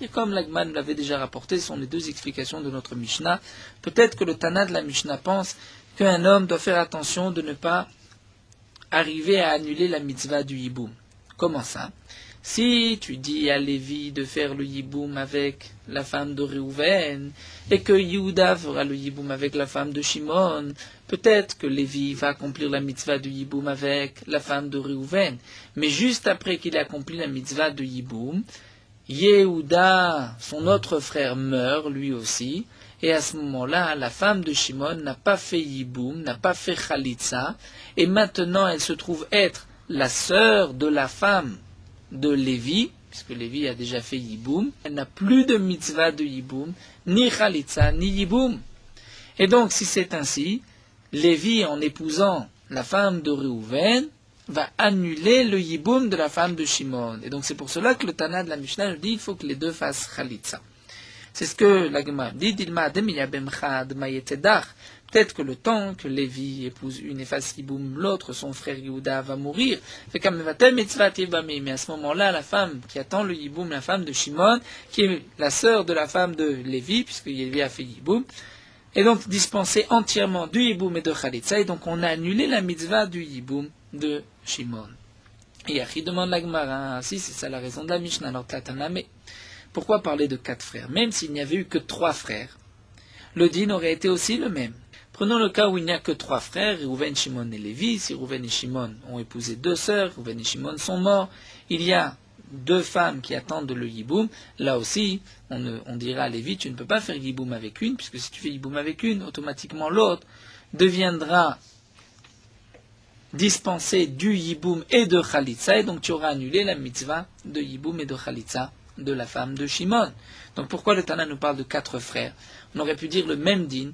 Et comme l'Agman l'avait déjà rapporté, ce sont les deux explications de notre Mishnah. Peut-être que le Tana de la Mishnah pense qu'un homme doit faire attention de ne pas arriver à annuler la mitzvah du Yiboum. Comment ça? Si tu dis à Lévi de faire le Yiboum avec la femme de Réhouven, et que Yehuda fera le Yiboum avec la femme de Shimon, peut-être que Lévi va accomplir la mitzvah du Yiboum avec la femme de Réhouven. Mais juste après qu'il ait accompli la mitzvah de Yiboum, Yehuda, son autre frère, meurt lui aussi, et à ce moment-là, la femme de Shimon n'a pas fait Yiboum, n'a pas fait Khalitsa, et maintenant elle se trouve être la sœur de la femme de Lévi, puisque Lévi a déjà fait Yiboum, elle n'a plus de mitzvah de Yiboum, ni Khalitsa, ni Yiboum. Et donc, si c'est ainsi, Lévi, en épousant la femme de Réhouven, va annuler le Yiboum de la femme de Shimon. Et donc c'est pour cela que le Tana de la Mishnah nous dit qu'il faut que les deux fassent Khalitsa. C'est ce que la Gemara dit, Dilma Demiyabem Chad Mayetzedach. Peut-être que le temps que Lévi épouse une et fasse Yiboum, l'autre, son frère Yehuda, va mourir. Fait qu'Amevatem Mitzvat Yibami. Mais à ce moment-là, la femme qui attend le Yiboum, la femme de Shimon, qui est la sœur de la femme de Lévi, puisque Lévi a fait Yiboum, est donc dispensée entièrement du Yiboum et de Khalitsa. Et donc on a annulé la mitzvah du Yiboum de Shimon. Et Yachi demande la Gemara, si c'est ça la raison de la Mishnah, alors Tlatana, mais pourquoi parler de 4 frères? Même s'il n'y avait eu que 3 frères, le din aurait été aussi le même. Prenons le cas où il n'y a que 3 frères, Réhouven, Shimon et Lévi. Si Réhouven et Shimon ont épousé 2 sœurs, Réhouven et Shimon sont morts, il y a 2 femmes qui attendent le Yiboum. Là aussi, on dira à Lévi, tu ne peux pas faire Yiboum avec une, puisque si tu fais Yiboum avec une, automatiquement l'autre deviendra dispensé du Yiboum et de Khalitsa, et donc tu auras annulé la mitzvah de Yiboum et de Khalitsa de la femme de Shimon. Donc pourquoi le Tana nous parle de 4 frères? On aurait pu dire le même din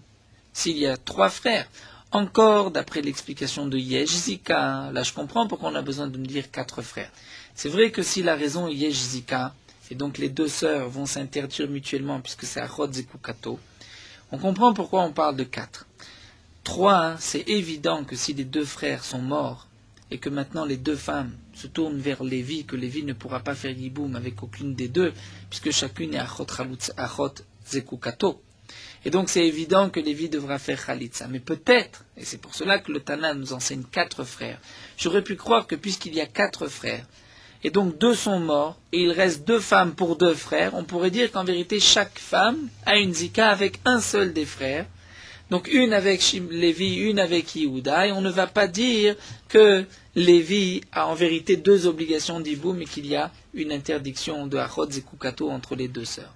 s'il y a 3 frères. Encore d'après l'explication de Yesh Zika, là je comprends pourquoi on a besoin de me dire 4 frères. C'est vrai que si la raison est Yesh Zika, et donc les 2 sœurs vont s'interdire mutuellement puisque c'est Achot Zekukato, on comprend pourquoi on parle de 4. 3, c'est évident que si les 2 frères sont morts et que maintenant les 2 femmes se tournent vers Lévi, que Lévi ne pourra pas faire Yiboum avec aucune des 2, puisque chacune est Achot Zekukato. Et donc c'est évident que Lévi devra faire Khalitsa. Mais peut-être, et c'est pour cela que le Tana nous enseigne 4 frères, j'aurais pu croire que puisqu'il y a 4 frères, et donc 2 sont morts, et il reste 2 femmes pour 2 frères, on pourrait dire qu'en vérité chaque femme a une zika avec un seul des frères, donc une avec Lévi, une avec Yehuda, et on ne va pas dire que Lévi a en vérité 2 obligations d'Iboum, mais qu'il y a une interdiction de Achot Zekukato entre les 2 sœurs.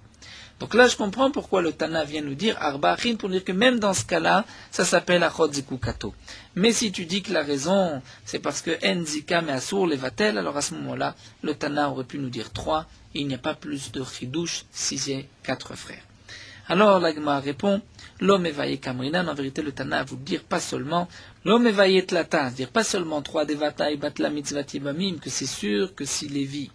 Donc là, je comprends pourquoi le Tana vient nous dire Arba'achin, pour dire que même dans ce cas-là, ça s'appelle Achot Zekukato. Mais si tu dis que la raison, c'est parce que En Zika mais Asur Levatel, alors à ce moment-là, le Tana aurait pu nous dire 3, et il n'y a pas plus de Chidouche si j'ai 4 frères. Alors l'Agma répond L'homme évaillé Kamrinan, en vérité le Tana a voulu dire pas seulement l'homme évaillé Tlata, c'est-à-dire pas seulement 3 Devata et Batla Mitzvah Tibamim, que c'est sûr que si Lévi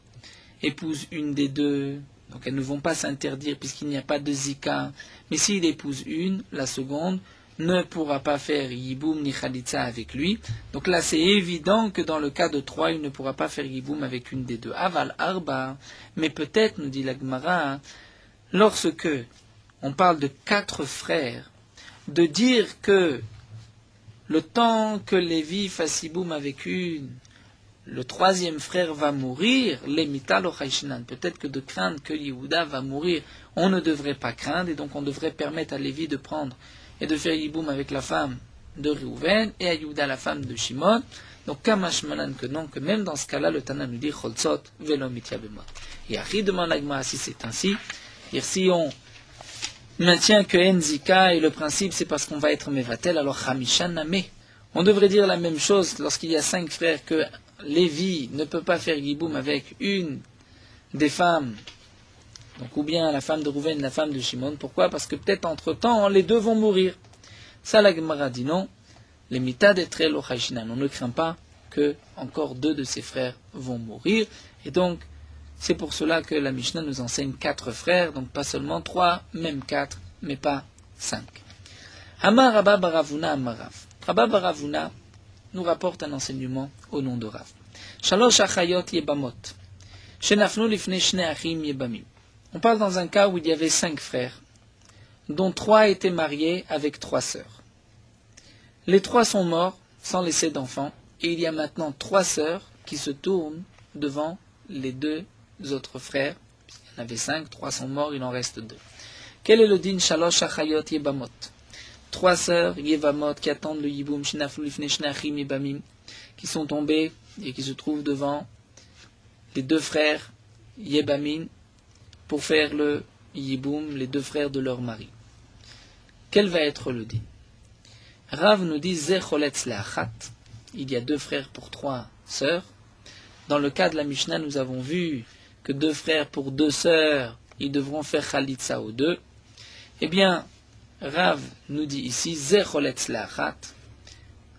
épouse une des 2, donc elles ne vont pas s'interdire puisqu'il n'y a pas de Zika, mais s'il épouse une, la seconde ne pourra pas faire Yiboum ni Khalitsa avec lui. Donc là c'est évident que dans le cas de 3, il ne pourra pas faire Yiboum avec une des 2. Aval Arba, mais peut-être, nous dit la Gemara, lorsque on parle de 4 frères, de dire que le temps que Lévi fasse Yiboum avec une, le 3e frère va mourir, l'Emita lo Chayshinan. Peut-être que de craindre que Yehuda va mourir, on ne devrait pas craindre, et donc on devrait permettre à Lévi de prendre et de faire Yiboum avec la femme de Réhouven, et à Yehuda la femme de Shimon. Donc Kamashmalan que non, que même dans ce cas-là, le Tana nous dit Cholzot velo mitya bemot. Et Ari demande à Gemara si c'est ainsi, et si on maintient que Enzika et le principe c'est parce qu'on va être Mevatel, alors Hamisha Name. On devrait dire la même chose lorsqu'il y a 5 frères que Lévi ne peut pas faire Yiboum avec une des femmes, donc ou bien la femme de Rouven, la femme de Shimon. Pourquoi? Parce que peut-être entre-temps, les deux vont mourir. Ça, la Gemara dit non. Les mitad etre lo chayshinan. On ne craint pas que encore 2 de ses frères vont mourir. Et donc, c'est pour cela que la Mishnah nous enseigne 4 frères, donc pas seulement 3, même 4, mais pas 5. Amar Rabba Baravuna Amarav. Rabba Baravuna nous rapporte un enseignement au nom de Rav. Shalosh achayot yebamot. Shenafnu lifnei shnei achim yebamim. On parle dans un cas où il y avait 5 frères, dont 3 étaient mariés avec 3 sœurs. Les 3 sont morts sans laisser d'enfants, et il y a maintenant 3 sœurs qui se tournent devant les 2 autres frères. Il y en avait 5, 3 sont morts, il en reste 2. Quel est le din shalosh achayot yebamot? 3 sœurs yebamot qui attendent le yiboum, shenaflu lifnei shnei achim yebamim, qui sont tombées et qui se trouvent devant les 2 frères yebamim pour faire le yiboum, les 2 frères de leur mari. Quel va être le din? Rav nous dit Ze choletz le'achat. Il y a 2 frères pour 3 sœurs. Dans le cas de la Mishnah, nous avons vu que 2 frères pour 2 sœurs, ils devront faire chalitza aux 2. Eh bien, Rav nous dit ici Ze choletz le'achat.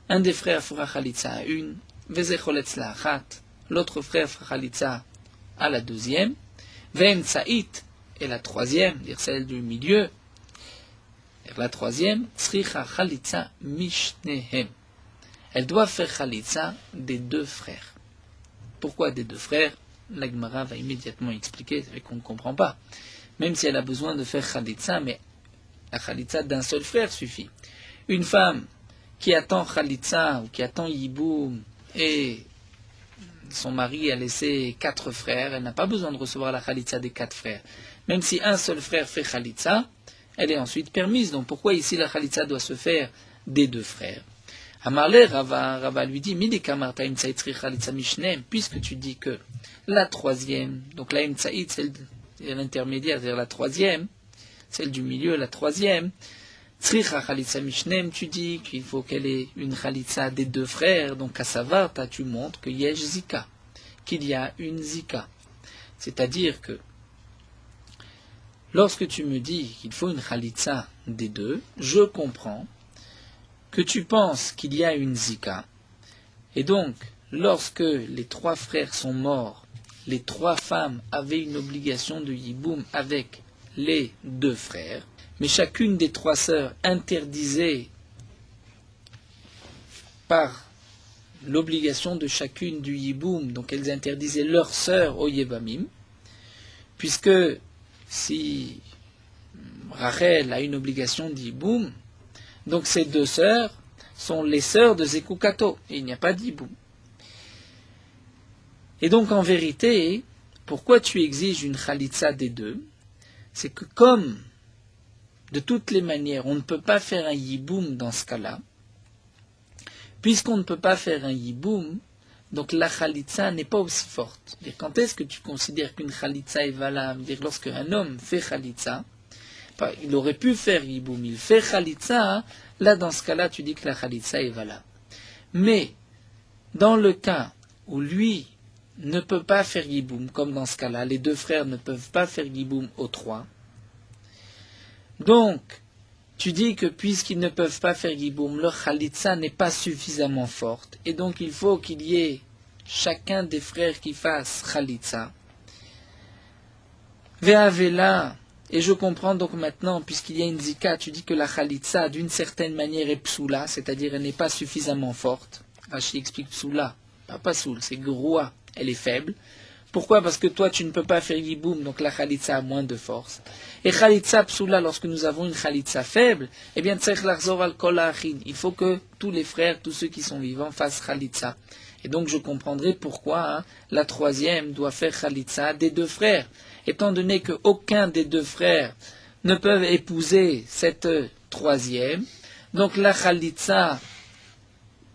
Un des frères fera chalitza à une, Ve choletz le'achat. L'autre frère fera chalitza à la deuxième. Ve'em tsa'it, et la troisième, dire celle du milieu, la troisième, tzricha chalitza mishnehem. Elle doit faire chalitza des 2 frères. Pourquoi des 2 frères? La Gemara va immédiatement expliquer, c'est vrai qu'on ne comprend pas. Même si elle a besoin de faire chalitza, mais la chalitza d'un seul frère suffit. Une femme qui attend chalitza ou qui attend yiboum et son mari a laissé 4 frères, elle n'a pas besoin de recevoir la chalitza des 4 frères. Même si un seul frère fait chalitza, elle est ensuite permise. Donc pourquoi ici la chalitza doit se faire des 2 frères? Amarle Rava lui dit, puisque tu dis que la troisième, donc la imtsaït, celle de l'intermédiaire, c'est-à-dire la troisième, celle du milieu, la troisième, tzricha chalitza mishnem, tu dis qu'il faut qu'elle ait une chalitza des 2 frères, donc à savarta, tu montres que yesh zika, qu'il y a une zika. C'est-à-dire que lorsque tu me dis qu'il faut une chalitza des 2, je comprends que tu penses qu'il y a une zika. Et donc, lorsque les 3 frères sont morts, les 3 femmes avaient une obligation de yiboum avec les 2 frères, mais chacune des 3 sœurs interdisait par l'obligation de chacune du yiboum, donc elles interdisaient leur sœur au yebamim, puisque si Rachel a une obligation d'yiboum, donc ces 2 sœurs sont les sœurs de Zekukato, et il n'y a pas d'yiboum. Et donc en vérité, pourquoi tu exiges une chalitza des 2? C'est que comme de toutes les manières on ne peut pas faire un yiboum dans ce cas-là, puisqu'on ne peut pas faire un yiboum, donc la chalitza n'est pas aussi forte. Quand est-ce que tu considères qu'une chalitza est valable? Lorsque un homme fait chalitza, il aurait pu faire yiboum, il fait chalitza, là dans ce cas-là tu dis que la chalitza est valable. Mais dans le cas où lui ne peut pas faire yiboum, comme dans ce cas-là, les 2 frères ne peuvent pas faire yiboum aux 3, donc tu dis que puisqu'ils ne peuvent pas faire yiboum, leur chalitza n'est pas suffisamment forte, et donc il faut qu'il y ait chacun des frères qui fasse chalitza. Ve'avela. Et je comprends donc maintenant, puisqu'il y a une zika, tu dis que la chalitza, d'une certaine manière, est psoula, c'est-à-dire elle n'est pas suffisamment forte. Rashi explique psoula, pas soul, c'est groua, elle est faible. Pourquoi? Parce que toi, tu ne peux pas faire yiboum, donc la chalitza a moins de force. Et chalitza psoula, lorsque nous avons une chalitza faible, eh bien, tzech larzor al kol ha'achin. Il faut que tous les frères, tous ceux qui sont vivants, fassent chalitza. Et donc, je comprendrai pourquoi la troisième doit faire chalitza des 2 frères. Étant donné qu'aucun des 2 frères ne peuvent épouser cette troisième, donc la chalitza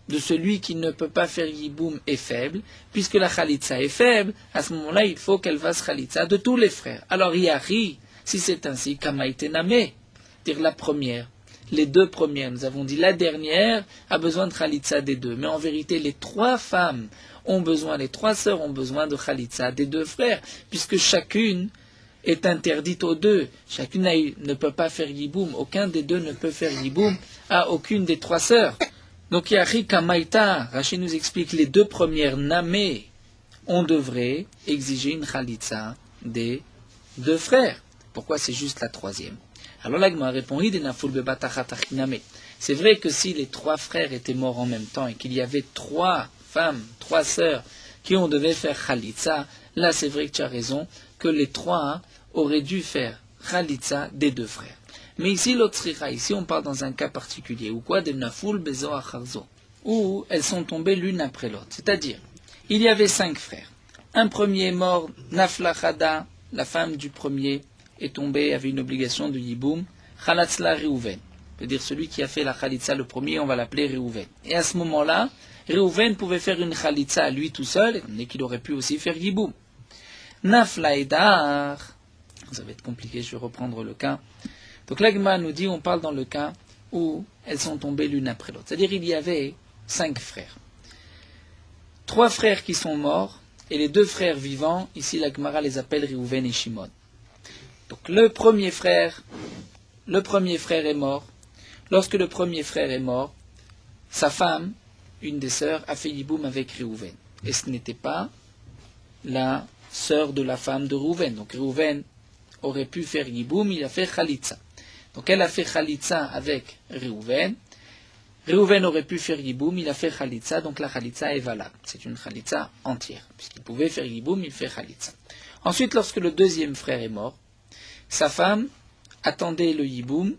de celui qui ne peut pas faire yiboum est faible. Puisque la chalitza est faible, à ce moment-là, il faut qu'elle fasse chalitza de tous les frères. Alors, Yahri, si c'est ainsi, kamaïtename, c'est-à-dire la première, les deux premières. Nous avons dit la dernière a besoin de Khalitsa des deux. Mais en vérité, les trois femmes ont besoin, les trois sœurs ont besoin de Khalitsa des deux frères, puisque chacune est interdite aux deux. Chacune ne peut pas faire Yiboum. Aucun des deux ne peut faire Yiboum à aucune des trois sœurs. Donc, Yahri Kamaïta, Rachid nous explique les deux premières namées, on devrait exiger une Khalitsa des deux frères. Pourquoi c'est juste la troisième? Alors là, Gma répond, c'est vrai que si les trois frères étaient morts en même temps et qu'il y avait trois femmes, trois sœurs qui on devait faire Khalitsa, là c'est vrai que tu as raison, que les trois auraient dû faire Khalitsa des deux frères. Mais ici, l'autre ici on parle dans un cas particulier, ou quoi, de Naful Bezo Acharzo, où elles sont tombées l'une après l'autre. C'est-à-dire, il y avait 5 frères. Un premier est mort, Nafla Khada, la femme du premier est tombée, avait une obligation de Yiboum, Khalatzla Reuven. C'est-à-dire celui qui a fait la Khalitsa le premier, on va l'appeler Reuven. Et à ce moment-là, Reuven pouvait faire une Khalitsa à lui tout seul, mais qu'il aurait pu aussi faire Yiboum. Nafla Edar, ça va être compliqué, je vais reprendre le cas. Donc l'Agma nous dit, on parle dans le cas où elles sont tombées l'une après l'autre. C'est-à-dire il y avait 5 frères. 3 frères qui sont morts, et les 2 frères vivants, ici la Gemara les appelle Reuven et Shimon. Donc le premier frère est mort. Lorsque le premier frère est mort, sa femme, une des sœurs, a fait Yiboum avec Reuven. Et ce n'était pas la sœur de la femme de Reuven. Donc Reuven aurait pu faire Yiboum, il a fait Khalitsa. Donc elle a fait Khalitsa avec Reuven. Reuven aurait pu faire Yiboum, il a fait Khalitsa, donc la Khalitsa est valable. C'est une Khalitsa entière. Puisqu'il pouvait faire Yiboum, il fait Khalitsa. Ensuite, lorsque le deuxième frère est mort, sa femme attendait le Yiboum.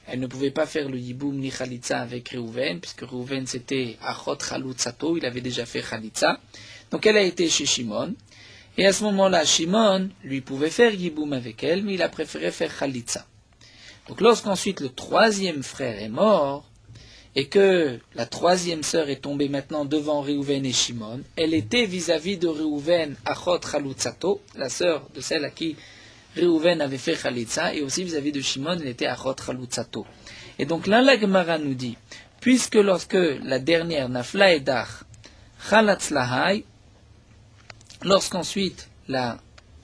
Elle ne pouvait pas faire le Yiboum ni Khalitsa avec Reuven, puisque Reuven c'était Achot Chalutzato, il avait déjà fait Khalitsa. Donc elle a été chez Shimon. Et à ce moment-là, Shimon, lui, pouvait faire Yiboum avec elle, mais il a préféré faire Khalitsa. Donc lorsqu'ensuite le troisième frère est mort, et que la troisième sœur est tombée maintenant devant Reuven et Shimon, elle était vis-à-vis de Reuven Achot Chalutzato, la sœur de celle à qui Reuven avait fait Khalitsa, et aussi vis-à-vis de Shimon, elle était Achot Chalutzato. Et donc là, la Gemara nous dit, puisque lorsque la dernière, Nafla Edach, Khalatzlahai, lorsqu'ensuite la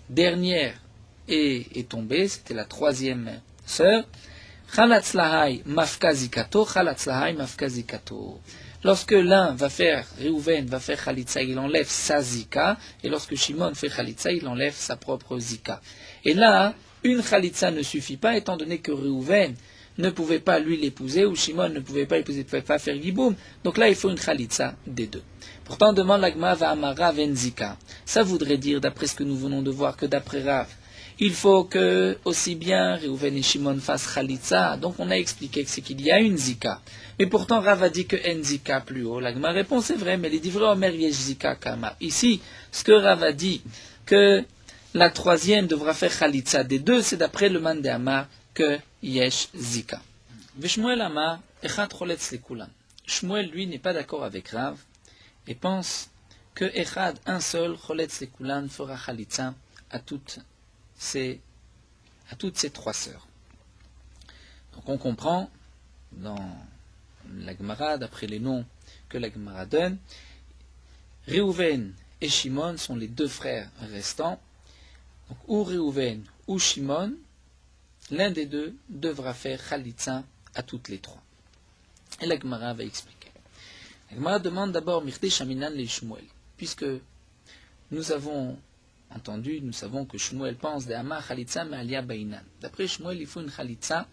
dernière est tombée, c'était la troisième sœur, Khalatzlahai mafkazikato, Khalatzlahai mafkazikato. Lorsque l'un va faire, Reuven va faire Khalitsa, il enlève sa zika, et lorsque Shimon fait Khalitsa, il enlève sa propre zika. Et là, une Khalitsa ne suffit pas, étant donné que Reuven ne pouvait pas lui l'épouser, ou Shimon ne pouvait pas l'épouser, ne pouvait pas faire Yiboum. Donc là, il faut une Khalitsa des deux. Pourtant, demande l'Agma va Amara Venzika. Ça voudrait dire, d'après ce que nous venons de voir, que d'après Rav, il faut que, aussi bien, Reuven et Shimon fassent Khalitsa. Donc on a expliqué que c'est qu'il y a une Zika. Mais pourtant, Rav a dit que en Zika plus haut. L'Agma répond, c'est vrai, mais les divrei Omer yesh Zika kama. Ici, ce que Rav a dit, que la troisième devra faire Khalitsa des deux, c'est d'après le man de Amar que yesh Zika. Veshmuel Amar, echad choletz lekulan. Shmuel, lui, n'est pas d'accord avec Rav et pense que echad, un seul, choletz lekulan, fera Khalitsa à toutes ces 3 sœurs. Donc on comprend dans la Gemara, d'après les noms que la Gemara donne, Reuven et Shimon sont les 2 frères restants. Donc ou Reuven ou Shimon, l'un des deux devra faire Khalitsa à toutes les 3. Et la Gemara va expliquer. La Gemara demande d'abord Mirte Shaminan le Shmuel, puisque nous avons entendu, nous savons que Shmuel pense de Amar Khalitsa Me'alia Bainan. D'après Shmuel, il faut une Khalitsa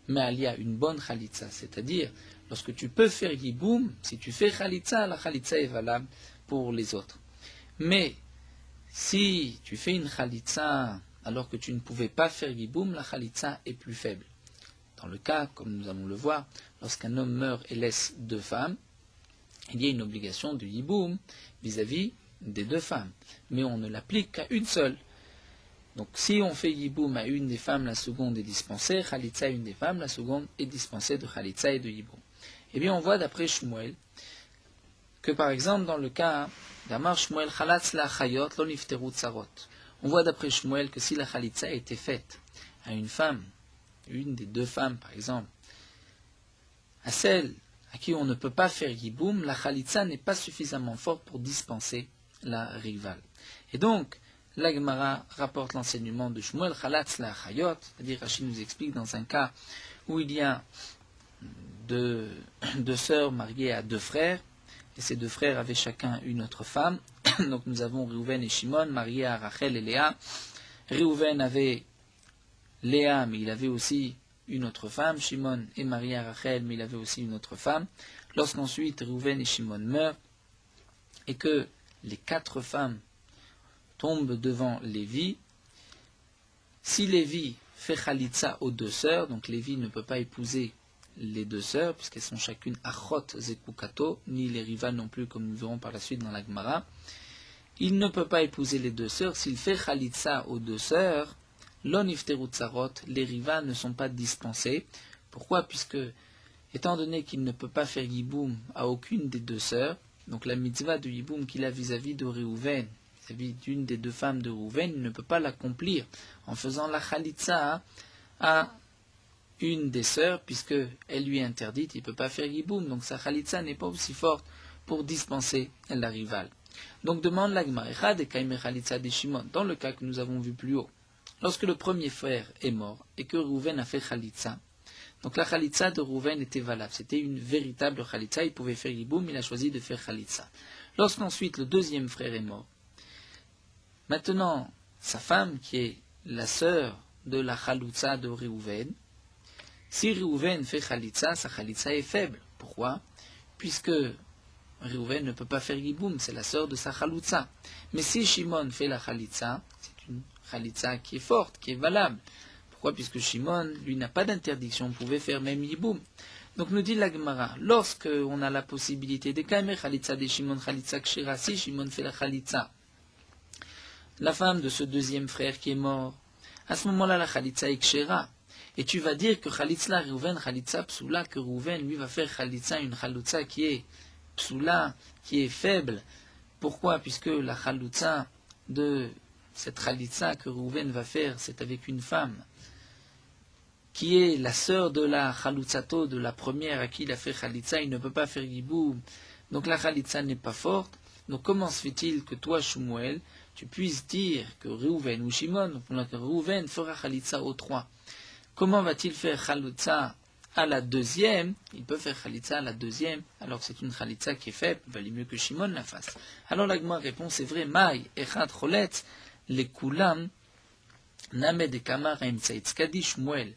Me'alia, une bonne Khalitsa. C'est-à-dire, lorsque tu peux faire Yiboum, si tu fais Khalitsa, la Khalitsa est valable pour les autres. Mais, si tu fais une Khalitsa alors que tu ne pouvais pas faire Yiboum, la Khalitsa est plus faible. Dans le cas, comme nous allons le voir, lorsqu'un homme meurt et laisse 2 femmes, il y a une obligation de Yiboum vis-à-vis des 2 femmes, mais on ne l'applique qu'à une seule. Donc si on fait Yiboum à une des femmes, la seconde est dispensée, Khalitsa à une des femmes, la seconde est dispensée de Khalitsa et de Yiboum. Eh bien on voit d'après Shmuel que par exemple dans le cas d'Amar Shmuel Khalatz la Chayot lo nifteru tsarot, on voit d'après Shmuel que si la Khalitsa était faite à une femme une des deux femmes, par exemple, à celle à qui on ne peut pas faire yiboum, la khalitsa n'est pas suffisamment forte pour dispenser la rivale. Et donc, la Gemara rapporte l'enseignement de Shmuel Chalatz la Chayot, c'est-à-dire Rachid nous explique dans un cas où il y a deux sœurs mariées à deux frères, et ces deux frères avaient chacun une autre femme. Donc nous avons Réhouven et Shimon, mariés à Rachel et Léa. Réhouven avait Léa, mais il avait aussi une autre femme. Shimon est marié à Rachel, mais il avait aussi une autre femme. Lorsqu'ensuite Réhouven et Shimon meurent, et que les quatre femmes tombent devant Lévi, si Lévi fait Khalitsa aux deux sœurs, donc Lévi ne peut pas épouser les deux sœurs, puisqu'elles sont chacune Achot Zekukato, ni les rivales non plus, comme nous verrons par la suite dans la Gemara. Il ne peut pas épouser les deux sœurs. S'il fait Khalitsa aux deux sœurs, Lon Ifteru Tsarot, les rivales ne sont pas dispensés. Pourquoi? Puisque, étant donné qu'il ne peut pas faire Yiboum à aucune des deux sœurs, donc la mitzvah de Yiboum qu'il a vis-à-vis de Réhouven, vis-à-vis d'une des deux femmes de Réhouven, il ne peut pas l'accomplir en faisant la Khalitsa à une des sœurs, puisque elle lui est interdite, il ne peut pas faire Yiboum, donc sa Khalitsa n'est pas aussi forte pour dispenser la rivale. Donc demande la Gemara, dans le cas que nous avons vu plus haut, lorsque le premier frère est mort et que Réhouven a fait Khalitsa, donc la Khalitsa de Réhouven était valable, c'était une véritable Khalitsa, il pouvait faire Yiboum, il a choisi de faire Khalitsa. Lorsqu'ensuite le deuxième frère est mort, maintenant sa femme qui est la sœur de la Khalitsa de Réhouven, si Réhouven fait Khalitsa, sa Khalitsa est faible. Pourquoi? Puisque Réhouven ne peut pas faire Yiboum, c'est la sœur de sa Khalitsa. Mais si Shimon fait la Khalitsa, c'est une Khalitsa qui est forte, qui est valable. Pourquoi? Puisque Shimon, lui, n'a pas d'interdiction, on pouvait faire même Yiboum. Donc nous dit la Gemara, lorsque on a la possibilité de Kaimer Khalitsa de Shimon Khalitsa Kshira, si Shimon fait la Khalitsa, la femme de ce deuxième frère qui est mort, à ce moment-là la Khalitsa est Kshira. Et tu vas dire que Khalitsa Réhouven, Khalitsa Psoula, que Réhouven lui va faire Khalitsa, une Khalitsa qui est Psoula, qui est faible. Pourquoi? Puisque la Khalitsa de cette Khalitsa que Réhouven va faire, c'est avec une femme qui est la sœur de la Khalitsato, de la première à qui il a fait Khalitsa, il ne peut pas faire Yiboum. Donc la Khalitsa n'est pas forte. Donc comment se fait-il que toi, Shmuel, tu puisses dire que Réhouven ou Shimon, que Réhouven fera Khalitsa aux trois? Comment va-t-il faire Khalitsa à la deuxième? Il peut faire Khalitsa à la deuxième, alors que c'est une Khalitsa qui est faible, il valait mieux que Shimon la fasse. Alors la Gemara répond, c'est vrai, Maï, Echad, Choletz, les Kulam, Named et Kamar, Emtsaïtz, Kadi, Shmuel,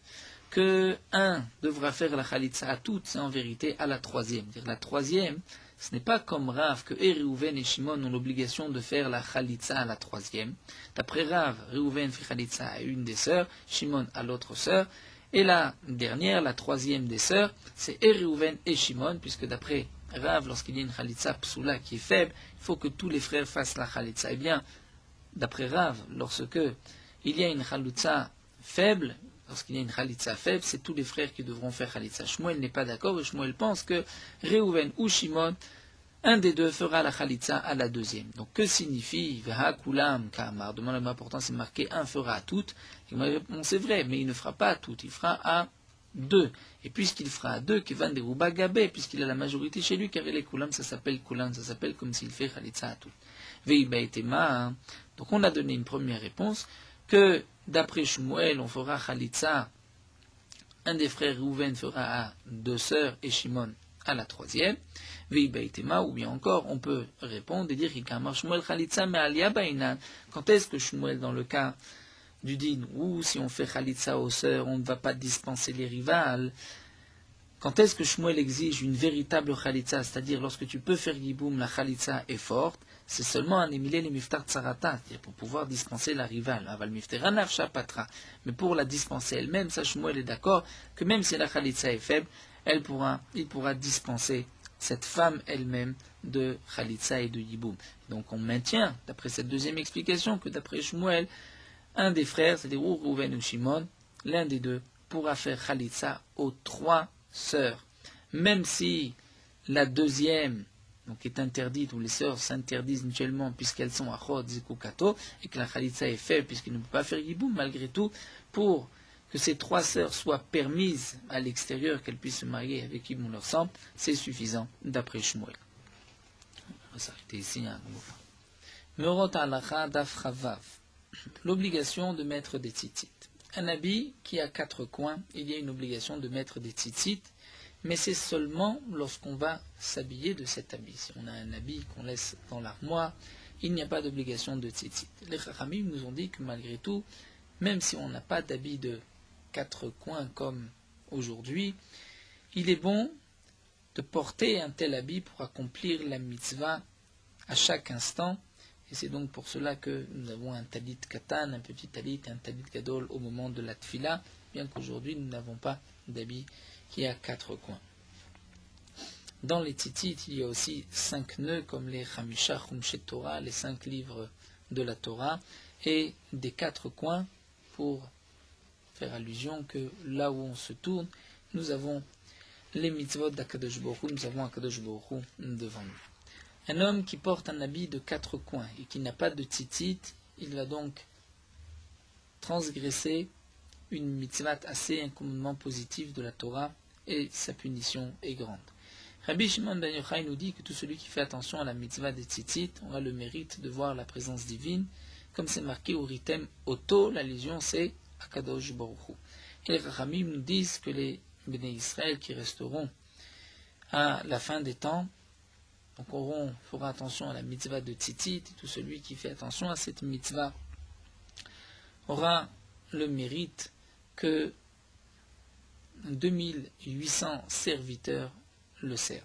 que un devra faire la Khalitsa à toutes, c'est en vérité à la troisième. C'est-à-dire la troisième, ce n'est pas comme Rav que Réhouven et Shimon ont l'obligation de faire la Khalitsa à la troisième. D'après Rav, Réhouven fait Khalitsa à une des sœurs, Shimon à l'autre sœur, et la dernière, la troisième des sœurs, c'est Réhouven et Shimon, puisque d'après Rav, lorsqu'il y a une Khalitsa Psoula qui est faible, il faut que tous les frères fassent la Khalitsa. Eh bien, d'après Rav, lorsque il y a une Khalitsa faible, lorsqu'il y a une Khalitsa faible, c'est tous les frères qui devront faire Khalitsa. Shmuel n'est pas d'accord et Shmuel pense que Réhouven ou Shimon, un des deux fera la Khalitsa à la deuxième. Donc que signifie Veha Kulam Kamar? Demande l'important, c'est marqué un fera à toutes. C'est vrai, mais il ne fera pas à toutes, il fera à deux. Et puisqu'il fera à deux, Kevan de Ruba Gabé, puisqu'il a la majorité chez lui, car il est Kulam, ça s'appelle Kulam, ça s'appelle comme s'il fait Khalitsa à toutes. Veiba et Tema. Donc on a donné une première réponse que d'après Shmuel, on fera Khalitsa, un des frères Réhouven fera à deux sœurs et Shimon à la troisième, Veibaitema, ou bien encore, on peut répondre et dire Hikamar Shmuel Khalitsa, mais Alia Bainan. Quand est-ce que Shmuel, dans le cas du din, ou si on fait Khalitsa aux sœurs, on ne va pas dispenser les rivales? Quand est-ce que Shmuel exige une véritable Khalitsa, c'est-à-dire lorsque tu peux faire Yiboum, la Khalitsa est forte, c'est seulement un émilé les miftar tsarata, c'est-à-dire pour pouvoir dispenser la rivale. Aval miftar nafsha patra. Mais pour la dispenser elle-même, ça Shmuel est d'accord que même si la Khalitsa est faible, il pourra dispenser cette femme elle-même de Khalitsa et de Yiboum. Donc on maintient, d'après cette deuxième explication, que d'après Shmuel, un des frères, c'est-à-dire Réhouven ou Shimon, l'un des deux pourra faire Khalitsa aux trois sœurs. Même si la deuxième donc est interdite, ou les sœurs s'interdisent mutuellement puisqu'elles sont à Chod, Zeko, Kato, et que la Khalitsa est faible puisqu'il ne peut pas faire Yiboum, malgré tout, pour que ces 3 sœurs soient permises à l'extérieur, qu'elles puissent se marier avec qui bon leur semble, c'est suffisant d'après Shmuel. On va s'arrêter ici. Meorot halacha daf chavav. L'obligation de mettre des tzitzit. Un habit qui a 4 coins, il y a une obligation de mettre des tzitzit, mais c'est seulement lorsqu'on va s'habiller de cet habit. Si on a un habit qu'on laisse dans l'armoire, il n'y a pas d'obligation de tzitzit. Les Chachamim nous ont dit que malgré tout, même si on n'a pas d'habit de 4 coins comme aujourd'hui, il est bon de porter un tel habit pour accomplir la mitzvah à chaque instant. Et c'est donc pour cela que nous avons un talit katan, un petit talit et un talit gadol au moment de la tfila, bien qu'aujourd'hui nous n'avons pas d'habit qui a 4 coins. Dans les tzitzit, il y a aussi 5 nœuds comme les Chamisha Chumshet Torah, les 5 livres de la Torah, et des 4 coins pour faire allusion que là où on se tourne, nous avons les mitzvot d'Akadosh Baruch Hu, nous avons Akadosh Baruch Hu devant nous. Un homme qui porte un habit de 4 coins et qui n'a pas de tzitzit, il va donc transgresser une mitzvah assez incommodément positive de la Torah et sa punition est grande. Rabbi Shimon ben Yochai nous dit que tout celui qui fait attention à la mitzvah des tzitzit aura le mérite de voir la présence divine, comme c'est marqué au ritem Oto, l'allusion c'est Akadosh Baruch Hu. Et les Chachamim nous disent que les Béné Israël qui resteront à la fin des temps, donc fera attention à la mitzvah de tzitzit, et tout celui qui fait attention à cette mitzvah aura le mérite que 2800 serviteurs le servent.